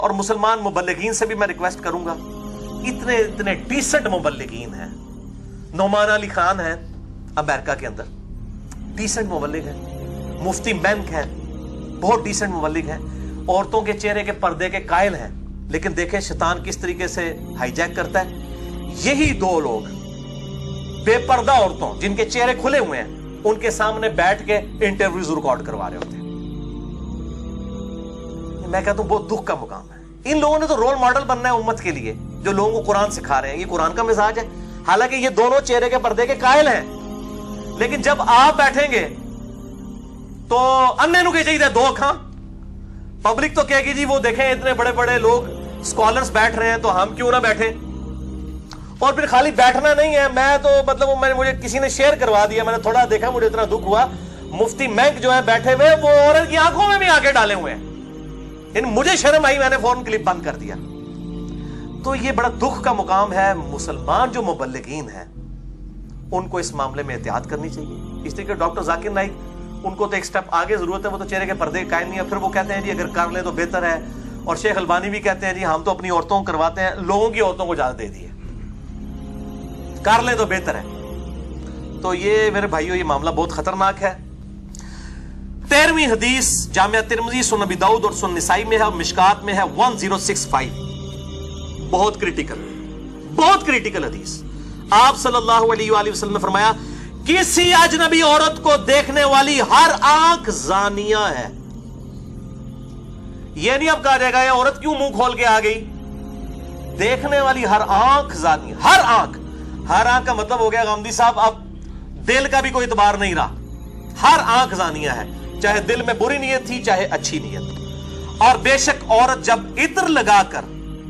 اور مسلمان مبلغین سے بھی میں ریکویسٹ کروں گا، اتنے ڈیسنٹ مبلغین ہیں. نعمان علی خان ہیں امریکہ کے اندر، ڈیسنٹ مبلغ ہیں. مفتی مینک ہیں، بہت ڈیسنٹ مبلغ ہیں. عورتوں کے چہرے کے پردے کے قائل ہیں، لیکن دیکھیں شیطان کس طریقے سے ہائی جیک کرتا ہے. یہی دو لوگ بے پردہ عورتوں جن کے چہرے کھلے ہوئے ہیں ان کے سامنے بیٹھ کے انٹرویوز ریکارڈ کروا رہے ہوتے ہیں. میں کہتا ہوں بہت دکھ کا مقام ہے. ان لوگوں نے تو رول ماڈل بننا ہے امت کے لیے، جو لوگوں کو قرآن سکھا رہے ہیں. یہ قرآن کا مزاج ہے. حالانکہ یہ دونوں چہرے کے پردے کے قائل ہیں، لیکن جب آپ بیٹھیں گے تو انے نو کہ چاہیے دو اکھاں. پبلک تو کہے گی جی وہ دیکھیں اتنے بڑے بڑے لوگ اسکالرز بیٹھ رہے ہیں تو ہم کیوں نہ بیٹھیں. اور پھر خالی بیٹھنا نہیں ہے، میں تو مطلب مجھے کسی نے شیئر کروا دیا، میں نے تھوڑا دیکھا، مجھے اتنا دکھ ہوا. مفتی مینک جو ہے بیٹھے ہوئے وہ عورت کی آنکھوں میں بھی آنکھیں ڈالے ہوئے ہیں. مجھے شرم آئی، میں نے فوراً کلپ بند کر دیا. تو یہ بڑا دکھ کا مقام ہے. مسلمان جو مبلغین ہیں ان کو اس معاملے میں احتیاط کرنی چاہیے. اس طریقے ڈاکٹر ذاکر نائک، ان کو تو ایک سٹیپ آگے ضرورت ہے. وہ تو چہرے کے پردے قائم نہیں ہے، پھر وہ کہتے ہیں جی اگر کر لیں تو بہتر ہے. اور شیخ البانی بھی کہتے ہیں جی ہم تو اپنی عورتوں کو کرواتے ہیں، لوگوں کی عورتوں کو اجازت دے دیے، کر لیں تو بہتر ہے. تو یہ میرے بھائیو یہ معاملہ بہت خطرناک ہے. 13ویں حدیث جامعہ ترمذی، سنن ابی داؤد اور سنن نسائی میں ہے، اور مشکات میں ہے 1065. بہت کریٹیکل حدیث. آپ صلی اللہ علیہ وآلہ وسلم نے فرمایا کسی اجنبی عورت کو دیکھنے والی ہر آنکھ زانیہ ہے. یہ نہیں اب کہا جائے گا یہ عورت کیوں منہ کھول کے آ گئی. دیکھنے والی ہر آنکھ زانیہ. ہر آنکھ کا مطلب ہو گیا غامدی صاحب اب دل کا بھی کوئی اعتبار نہیں رہا. ہر آنکھ زانیہ ہے، چاہے دل میں بری نیت تھی چاہے اچھی نیت. اور بے شک عورت جب عطر لگا کر،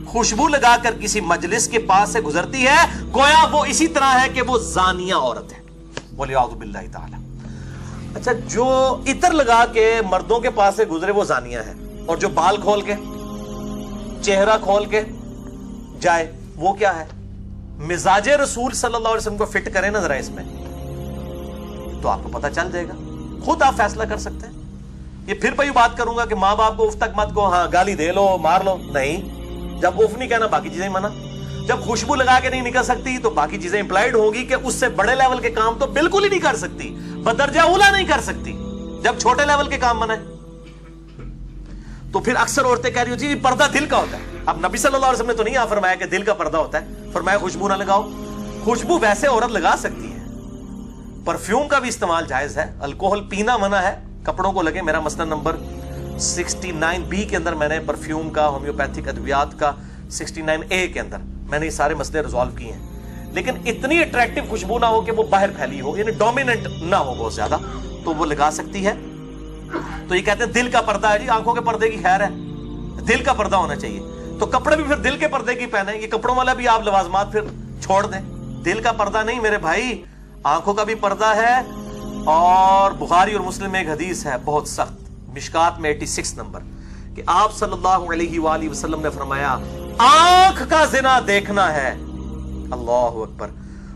خوشبو لگا کر کسی مجلس کے پاس سے گزرتی ہے گویا وہ اسی طرح ہے کہ وہ زانیہ عورت ہے. وَلِعَوْذُ بِاللَّهِ تعالی. اچھا جو عطر لگا کے مردوں کے پاس سے گزرے وہ زانیہ ہے، اور جو بال کھول کے چہرہ کھول کے جائے وہ کیا ہے؟ مزاج رسول صلی اللہ علیہ وسلم کو فٹ کریں نا ذرا اس میں تو آپ کو پتہ چل جائے گا. خود آپ فیصلہ کر سکتے ہیں. یہ پھر بھی بات کروں گا کہ ماں باپ کو اف تک مت کو ہاں گالی دے لو مار لو، نہیں. جب اف نہیں کہنا باقی چیزیں منع. جب خوشبو لگا کے نہیں نکل سکتی تو باقی چیزیں امپلائڈ ہوگی کہ اس سے بڑے لیول کے کام تو بالکل ہی نہیں کر سکتی، بدرجہ اولا نہیں کر سکتی. جب چھوٹے لیول کے کام منع ہے تو پھر اکثر عورتیں کہہ رہی ہوتی ہیں پردہ دل کا ہوتا ہے. اب نبی صلی اللہ علیہ وسلم نے تو نہیں فرمایا کہ دل کا پردہ ہوتا ہے، فرمایا خوشبو نہ لگاؤ. خوشبو ویسے عورت لگا سکتی ہے، پرفیوم کا بھی استعمال جائز ہے. الکوہل پینا منع ہے، کپڑوں کو لگے. میرا مسئلہ نمبر 69B کے اندر میں نے پرفیوم کا، ہومیوپیتھک ادویات کا 69A کے اندر میں نے یہ سارے مسئلے ریزالو کیے ہیں. لیکن اتنی اٹریکٹیو خوشبو نہ ہو کہ وہ باہر پھیلی ہو، یعنی ڈومیننٹ نہ ہو بہت زیادہ، تو وہ لگا سکتی ہے. تو یہ کہتے ہیں دل کا پردہ ہے جی، آنکھوں کے پردے کی خیر ہے، دل کا پردہ ہونا چاہیے. تو کپڑے بھی پھر دل کے پردے کی پہنے. یہ کپڑوں والا بھی آپ لوازمات پھر چھوڑ دیں. دل کا پردہ نہیں میرے بھائی، آنکھوں کا بھی پردہ ہے. اور بخاری اور مسلم میں ایک حدیث ہے بہت سخت، مشکات میں 86 نمبر، کہ آپ صلی اللہ علیہ وآلہ وسلم نے فرمایا آنکھ کا زنا دیکھنا ہے، اللہ اکبر.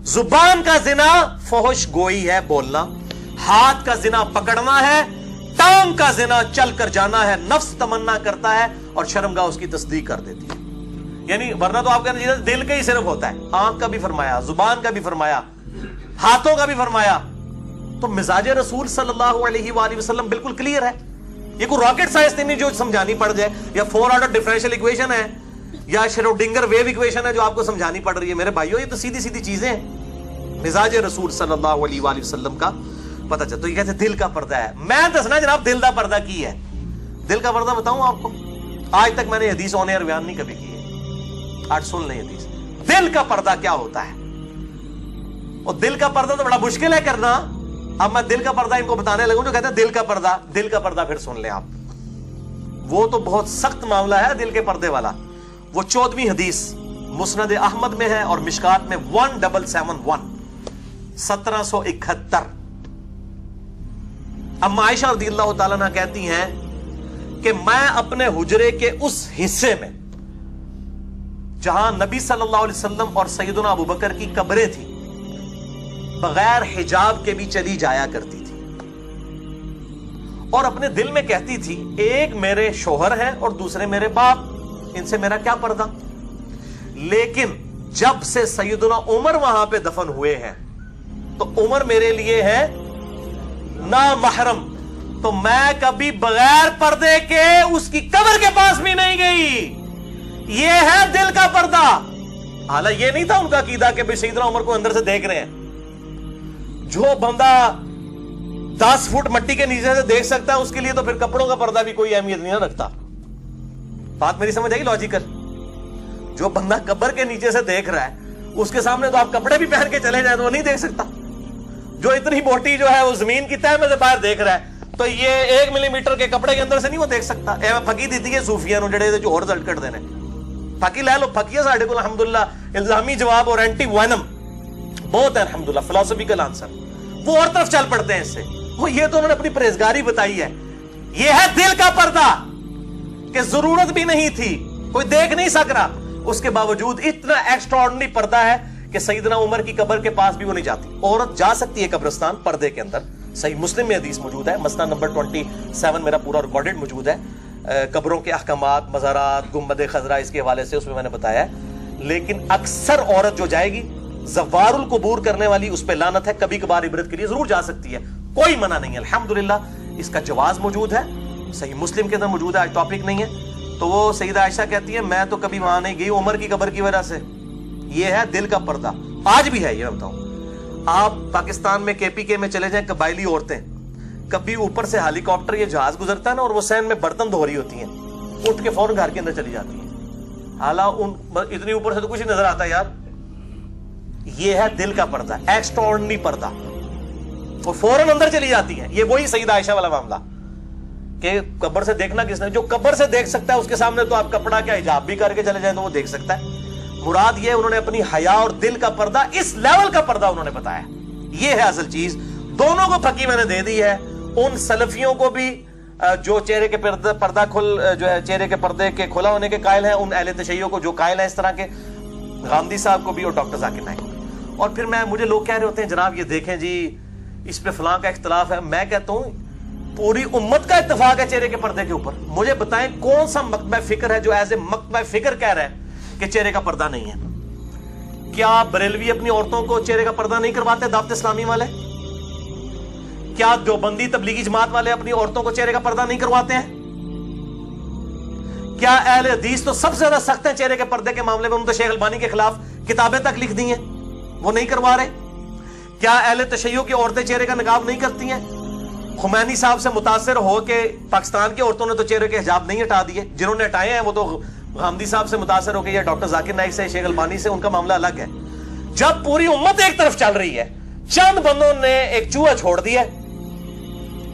زبان کا زنا فحش گوئی ہے، بولنا. ہاتھ کا زنا پکڑنا ہے. ٹانگ کا زنا چل کر جانا ہے. نفس تمنا کرتا ہے اور شرمگاہ اس کی تصدیق کر دیتی ہے. یعنی ورنہ تو آپ کہتے ہیں دل کا ہی صرف ہوتا ہے. آنکھ کا بھی فرمایا، زبان کا بھی فرمایا، ہاتھوں کا بھی فرمایا. تو مزاج رسول صلی اللہ علیہ وآلہ وسلم بالکل کلیئر ہے. یہ کوئی راکٹ سائنس نہیں جو سمجھانی پڑ جائے، یا 4 آرڈر ڈفرینشیل ایکویشن ہے، یا شروڈنگر ویو ایکویشن ہے جو آپ کو سمجھانی پڑ رہی ہے. میرے بھائیو یہ تو سیدھی سیدھی چیزیں ہیں. مزاج رسول صلی اللہ علیہ وآلہ وسلم کا پتہ چلتا. تو یہ کہتے ہیں دل کا پردہ ہے. میں دسنا جناب دل کا پردہ کی ہے. دل کا پردہ بتاؤں آپ کو، آج تک میں نے حدیث آن ایئر بیان نہیں کبھی کی ہے، آج سن لیں حدیث. دل کا پردہ کیا ہوتا ہے؟ اور دل کا پردہ تو بڑا مشکل ہے کرنا. اب میں دل کا پردہ ان کو بتانے لگوں جو کہتے ہیں دل کا پردہ پھر سن لیں آپ. وہ تو بہت سخت معاملہ ہے دل کے پردے والا. وہ 14ویں حدیث مسند احمد میں ہے اور مشکات میں 1771 1771. اما عائشہ رضی اللہ تعالیٰ عنہ کہتی ہیں کہ میں اپنے حجرے کے اس حصے میں جہاں نبی صلی اللہ علیہ وسلم اور سیدنا ابو بکر کی قبریں تھیں بغیر حجاب کے بھی چلی جایا کرتی تھی، اور اپنے دل میں کہتی تھی ایک میرے شوہر ہیں اور دوسرے میرے باپ. इनसे मेरा क्या पर्दा। लेकिन जब से सैयदना उमर वहां पे दफन हुए हैं तो उमर मेरे लिए है ना महरम, तो मैं कभी बगैर पर्दे के उसकी कब्र के पास भी नहीं गई। यह है दिल का पर्दा। हालांकि यह नहीं था उनका अकीदा कि भाई सैयदना उमर को अंदर से देख रहे हैं। जो बंदा 10 फुट मिट्टी के नीचे से देख सकता है उसके लिए तो फिर कपड़ों का पर्दा भी कोई अहमियत नहीं रखता। बात मेरी समझ आई लॉजिकल। जो बंदा कब्र के नीचे से देख रहा है उसके सामने तो आप कपड़े भी पहन के चले जाए तो वो नहीं देख सकता। जो इतनी मोटी जो है वो जमीन की तह में से बाहर देख रहा है तो ये 1 मिलीमीटर के कपड़े के अंदर से नहीं वो देख सकता। फकी दी है सूफिया जेडे जो और रिजल्ट कर देने फकी लै लो। फकी है साढ़े को अल्हम्दुलिल्लाह इल्जामी जवाब और एंटी वैनम बहुत है अल्हम्दुलिल्लाह फिलॉसफिकल आंसर। वो और तरफ चल पड़ते हैं इससे। वो ये तो उन्होंने अपनी परहेजगारी बताई है। ये है दिल का पर्दा कि जरूरत भी नहीं थी, कोई देख नहीं सक रहा, उसके बावजूद इतना एक्स्ट्राऑर्डिनरी पर्दा है कि सैयदना उमर की कब्र के पास भी वो नहीं जाती। औरत जा सकती है कब्रिस्तान पर्दे के अंदर। सही मुस्लिम में हदीस मौजूद है, मसला नंबर 27 मेरा पूरा रिकॉर्डेड मौजूद है। कब्रों के अहकामात, मज़ारात, गुंबद खजरा इसके हवाले से उसमें मैंने बताया है। लेकिन अक्सर औरत जो जाएगी ज़वारुल कुबूर करने वाली, उस पर लानत है, कभी कभार इबरत के लिए जरूर जा सकती है, कोई मना नहीं है। अल्हम्दुलिल्लाह इसका जवाज मौजूद है, सही मुस्लिम के अंदर मौजूद है, आज टॉपिक नहीं है। तो वो सईदा आयशा कहती है मैं तो कभी वहां नहीं गई उमर की कब्र की वजह से। ये है दिल का पर्दा, आज भी है। ये मैं बताऊं, आप पाकिस्तान में KPK में चले जाएं, कबायली औरतें कभी ऊपर से हेलीकॉप्टर या जहाज गुजरता है ना और वो सैन में बर्तन धो रही होती हैं, उठ के फौरन घर के अंदर चली जाती हैं। हालांकि उन इतनी ऊपर से तो कुछ ही नजर आता है यार। ये है दिल का पर्दा, एक्स्ट्राऑर्डिनरी पर्दा। वो फौरन अंदर चली जाती है। ये वही सईदा आयशा वाला मामला कि कब्र से देखना किसने, जो कब्र से देख सकता है उसके सामने तो आप कपड़ा क्या हिजाब भी करके चले जाए तो वो देख सकता है। मुराद ये उन्होंने अपनी हया और दिल का पर्दा, इस लेवल का पर्दा उन्होंने बताया। ये है असल चीज। दोनों को फकी मैंने दे दी है। उन सलफियों को भी जो चेहरे के पर्दा खुल जो है चेहरे के पर्दे के खुला होने के कायल हैं, उन अहले तशय्युओं को जो कायल है इस तरह के, गांधी साहब को भी और डॉक्टर जाकिर नाइक को। और फिर मुझे लोग कह रहे होते हैं जनाब ये देखें जी इस पे फलां का इख्तलाफ है। मैं कहता हूं पूरी उम्मत का इत्तेफाक है चेहरे के पर्दे के ऊपर। मुझे बताएं कौन सा मकतबा फिक्र है जो एज ए मकतबा फिक्र कह रहा है कि चेहरे का पर्दा नहीं है। क्या बरेलवी अपनी औरतों को चेहरे का पर्दा नहीं करवाते, दावत इस्लामी वाले? क्या देवबंदी तबलीगी जमात वाले अपनी औरतों को चेहरे का पर्दा नहीं करवाते हैं? क्या अहले हदीस तो सबसे ज्यादा सख्त है चेहरे के पर्दे के मामले में, उन्होंने तो शेख अलबानी के खिलाफ किताबें तक लिख दी हैं, वो नहीं करवा रहे। क्या अहले तशय्युओ की औरतें चेहरे का निकाब नहीं करती हैं? खुमैनी साहब से मुतासिर हो के पाकिस्तान की औरतों ने तो चेहरे के हिजाब नहीं हटा दिए, जिन्होंने हटाए हैं वो तो गांधी साहब से मुतासिर हो के या डॉक्टर जाकिर नाइक से, शेख अलबानी से, उनका मामला अलग है। जब पूरी उम्मत एक तरफ चल रही है, चंद बंदों ने एक चूहा छोड़ दिया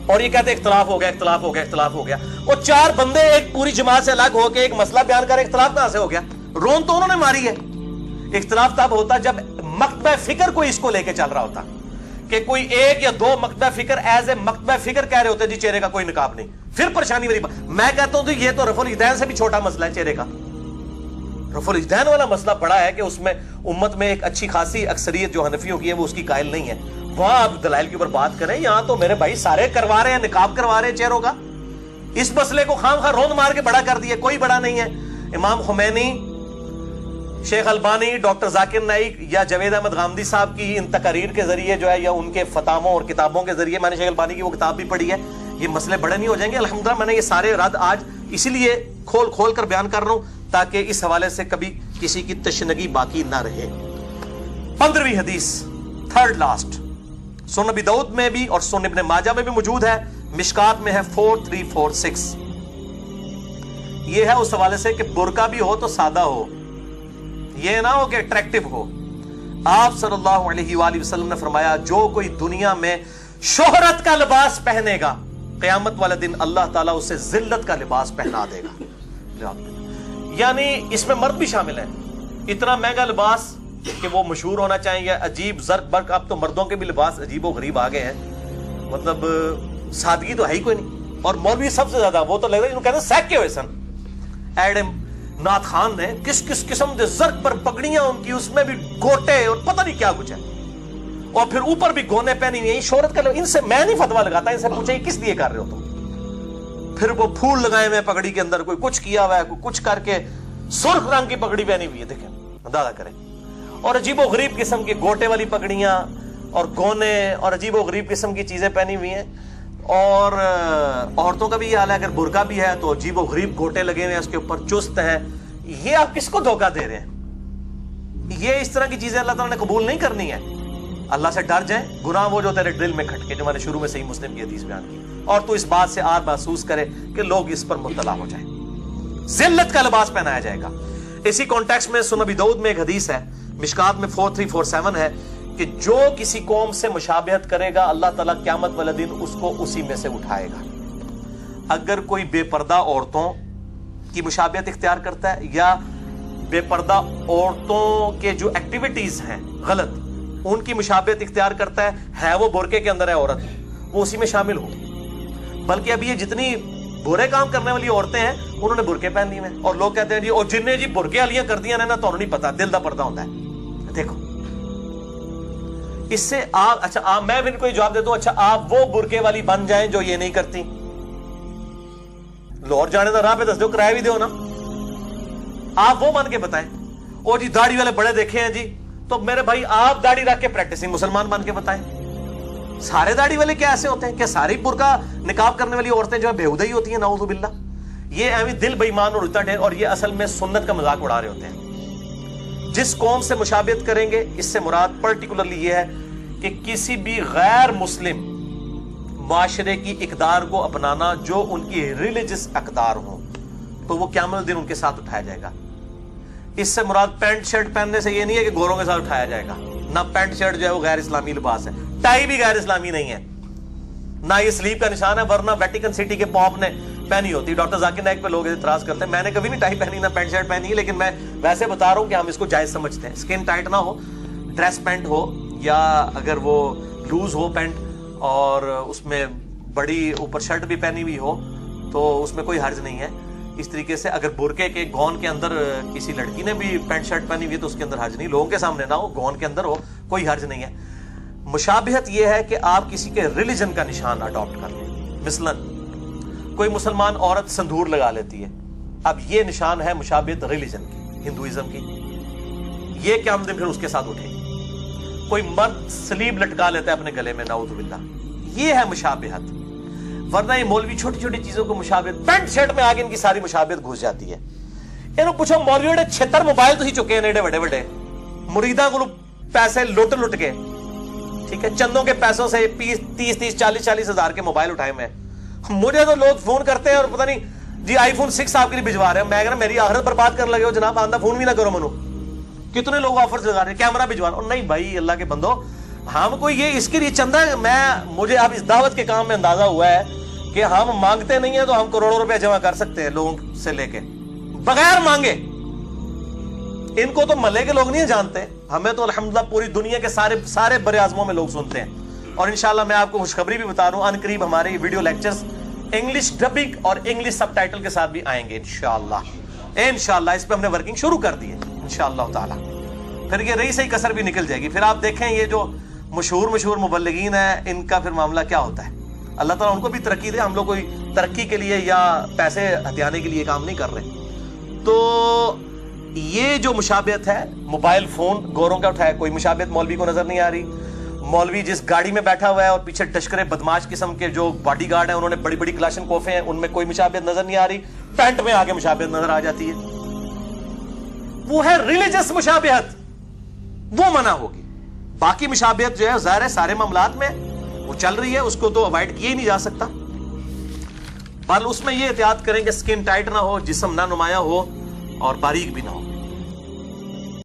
और ये कहते इख्तलाफ हो गया, इख्तलाफ हो गया, इख्तलाफ हो गया। वो 4 बंदे एक पूरी जमात से अलग होकर एक मसला बयान कर, इख्तलाफ कहां से हो गया? रोन तो उन्होंने मारी है। इख्तलाफ तब होता जब मकतबा फिक्र कोई इसको लेके चल रहा होता कि कोई 1 या 2 मकतबा फिक्र एज ए मकतबा फिक्र कह रहे होते जी चेहरे का कोई निकाब नहीं, फिर परेशानी वाली बात। मैं कहता हूं तो ये तो रफुल इजदैन से भी छोटा मसला है चेहरे का। रफुल इजदैन वाला मसला बड़ा है कि उसमें उम्मत में एक अच्छी खासी अक्सरियत जो हनफियों की है वो उसकी कायल नहीं है। वहां आप दलाइल के ऊपर बात करें, यहां तो मेरे भाई सारे करवा रहे हैं, निकाब करवा रहे हैं चेहरों का। इस मसले को खाम खा रोंद मार के बड़ा कर दिया, कोई बड़ा नहीं है। इमाम खुमैनी, शेख अलबानी, डॉक्टर जाकिर नाइक या जावेद अहमद गांधी साहब की इन तकारीर के जरिए जो है या उनके फतामों और किताबों के जरिए, मैंने शेख अलबानी की वो किताब भी पढ़ी है, ये मसले बड़े नहीं हो जाएंगे। अल्हम्दुलिल्लाह मैंने ये सारे रद्द आज इसीलिए खोल खोल कर बयान कर रहा हूं ताकि इस हवाले से कभी किसी की तशनगी बाकी ना रहे। 15वीं हदीस, थर्ड लास्ट, सुनन अबी दाऊद में भी और सुनन इब्न माजा में भी मौजूद है, मिशकात में है 4346। ये है उस हवाले से कि बुर्का भी हो तो सादा हो, ये ना हो कि अट्रैक्टिव हो। आप सल्लल्लाहु अलैहि वसल्लम ने फरमाया जो कोई दुनिया में शोहरत का लिबास पहनेगा, क़यामत वाले दिन अल्लाह ताला उसे जिल्लत का लिबास पहना देगा। यानी इसमें मर्द भी शामिल है। इतना महंगा लिबास कि वो मशहूर होना चाहिए, अजीब जर्क बर्क। अब तो मर्दों के भी लिबास अजीबो गरीब आ गए हैं, मतलब सादगी तो है ही कोई नहीं। और मौलवी सबसे ज्यादा वो तो लग रहा है कहते सैक के हुए सन। एडम नाथ खान ने किस किस किस्म के जर्क पर पगड़ियां उनकी, उसमें भी गोटे और पता नहीं क्या कुछ है, और फिर ऊपर भी गोने पहनी हुई। शोहरत कर लो, इनसे मैं नहीं फतवा लगाता, इनसे पूछे किस लिए कर रहे हो तुम। फिर वो फूल लगाए हुए पगड़ी के अंदर, कोई कुछ किया हुआ है, कोई कुछ करके सुर्ख रंग की पगड़ी पहनी हुई है, देखें अंदाजा करें, और अजीबो गरीब किस्म की गोटे वाली पगड़ियां और गोने और अजीबो गरीब किस्म की चीजें पहनी हुई हैं। और औरतों का भी ये हाल है, अगर बुर्का भी है तो अजीबो गरीब गोटे लगे हुए हैं उसके ऊपर, चुस्त है। ये आप किसको धोखा दे रहे हैं? ये इस तरह की चीजें अल्लाह ताला ने कबूल नहीं करनी है। अल्लाह से डर जाए, गुनाह वो जो तेरे दिल में खटके, जो मैंने शुरू में सही मुस्लिम की हदीस बयान की, और तू इस बात से आर महसूस करे कि लोग इस पर मुब्तला हो जाए, जिल्लत का लिबास पहनाया जाएगा। इसी कॉन्टेक्स्ट में सुनन अबी दाऊद में एक हदीस है, मिशकात में 4347 है कि जो किसी कौम से मुशाबहत करेगा अल्लाह ताला क़यामत वाले दिन उसको उसी में से उठाएगा। अगर कोई बेपर्दा औरतों की मुशाबहत इख्तियार करता है या बेपर्दा औरतों के जो एक्टिविटीज हैं गलत, उनकी मुशाबहत इख्तियार करता है वो बुरके के अंदर है औरत, वो उसी में शामिल हो। बल्कि अभी ये जितनी बुरे काम करने वाली औरतें हैं उन्होंने बुरके पहन लिए हैं, और लोग कहते हैं जी और जिन्हें जी बुरके वालियां कर दिया ना तो नहीं पता, दिल दा पर्दा होता है। देखो इससे आप, अच्छा आप, मैं भी इनको ये जवाब देता हूं, अच्छा आप वो बुरके वाली बन जाएं जो ये नहीं करती, लाहौर जाने का राह पे दस दो, किराया भी दो ना, आप वो बन के बताएं। ओ जी दाढ़ी वाले बड़े देखे हैं जी, तो मेरे भाई आप दाढ़ी रख के प्रैक्टिसिंग मुसलमान बन के बताएं। सारे दाढ़ी वाले क्या ऐसे होते हैं? क्या सारी बुर्का निकाब करने वाली औरतें जो है बेहुदा ही होती हैं? नाउज़ु बिल्लाह। ये एवं दिल बेईमान और उल्टा ढेर, और ये असल में सुन्नत का मजाक उड़ा रहे होते हैं। जिस कौम से मुशाबहत करेंगे, इससे मुराद पर्टिकुलरली ये है कि किसी भी गैर मुस्लिम माशरे की इकदार को अपनाना जो उनकी रिलीजियस अकदार हो, तो वो क़यामत दिन उनके साथ उठाया जाएगा। इससे मुराद पैंट शर्ट पहनने से ये नहीं है कि गोरों के साथ उठाया जाएगा, ना पैंट शर्ट जो है वो गैर इस्लामी लिबास है, टाई भी गैर इस्लामी नहीं है, ना ये स्लीव का निशान है, वरना वेटिकन सिटी के पॉप ने पहनी होती। डॉक्टर जाकिर नाइक पे लोग इतराज करते हैं, मैंने कभी नहीं टाई पहनी ना पैंट शर्ट पहनी है, लेकिन मैं वैसे बता रहा हूं कि हम इसको जायज समझते हैं। स्किन टाइट ना हो, ड्रेस पैंट हो, या अगर वो लूज हो पैंट और उसमें बड़ी ऊपर शर्ट भी पहनी हुई हो तो उसमें कोई हर्ज नहीं है। इस तरीके से अगर बुरके के गौन के अंदर किसी लड़की ने भी पैंट शर्ट पहनी हुई है तो उसके अंदर हर्ज नहीं, लोगों के सामने ना हो, गौन के अंदर हो, कोई हर्ज नहीं है। मुशाबहत यह है कि आप किसी के रिलीजन का निशान अडॉप्ट कर लें। मिसलन कोई मुसलमान औरत संदूर लगा लेती है, अब ये निशान है मुशाबहत रिलीजन की, हिंदुइज्म की, ये क्या दिन फिर उसके साथ उठेगी। कोई मर्द सलीब लटका लेता है अपने गले में, नाउज़ु बिल्लाह, ये है मुशाबहत। वरना ये मौलवी छोटी छोटी चीजों को मुशाबहत, पैंट शर्ट में आगे इनकी सारी मुशाबहत घुस जाती है। इन्होंने पूछो मौलवी 76 मोबाइल तो ही चुके हैं एडे बड़े बड़े, मुरीदा को पैसे लुट लुट के, ठीक है, चंदों के पैसों से 30 40 हजार के मोबाइल उठाए में। मुझे तो लोग फोन करते हैं और पता नहीं जी iPhone 6 आपके लिए भिजवा रहे हैं, मैं कह रहा मेरी आखिरत बर्बाद कर लगे हो जनाब, आंदा फोन भी ना करो मनु। कितने लोग ऑफर्स लगा रहे हैं, कैमरा भिजवा रहे, और नहीं भाई अल्लाह के बंदो, हमको ये इसके लिए चंदा, मुझे अब इस दावत के काम में अंदाजा हुआ है कि हम मांगते नहीं है तो हम करोड़ों रुपए जमा कर सकते हैं लोगों से लेके बगैर मांगे। इनको तो मल्ले के लोग नहीं जानते, हमें तो अल्हम्दुलिल्लाह पूरी दुनिया के सारे बड़े आजमों में लोग सुनते हैं। और इंशाल्लाह मैं आपको खुशखबरी भी बता रहा हूं, अनकरीब हमारे वीडियो लेक्चर्स इंग्लिश डबिंग और इंग्लिश सबटाइटल के साथ भी आएंगे इंशाल्लाह। इस पे हमने वर्किंग शुरू कर दी है इंशाल्लाह ताला। फिर ये रही सही कसर भी निकल जाएगी। फिर आप देखें ये जो मशहूर मुबल्लिगीन है, इनका फिर मामला क्या होता है। अल्लाह ताला उनको भी तरक्की दे, हम लोग कोई तरक्की के लिए या पैसे हथियाने के लिए काम नहीं कर रहे। तो ये जो मुशाबहत है, मोबाइल फोन गोरों का उठाया, कोई मुशाबहत मौलवी को नजर नहीं आ रही। मौलवी जिस गाड़ी में बैठा हुआ है और पीछे टश्करे बदमाश किस्म के जो बॉडीगार्ड हैं, उन्होंने बड़ी बड़ी क्लाशन कोफे हैं, उनमें कोई मुशाबहत नजर नहीं आ रही। पैंट में आगे मुशाबहत नजर आ जाती है, वो है रिलीजियस मुशाबहत, वो मना होगी। बाकी मुशाबहत जो है ज़ाहिर है सारे मामलात में वो चल रही है, उसको तो अवॉइड किया ही नहीं जा सकता। बल उसमें ये एहतियात करें कि स्किन टाइट ना हो, जिस्म ना नुमाया हो और बारीक भी ना हो।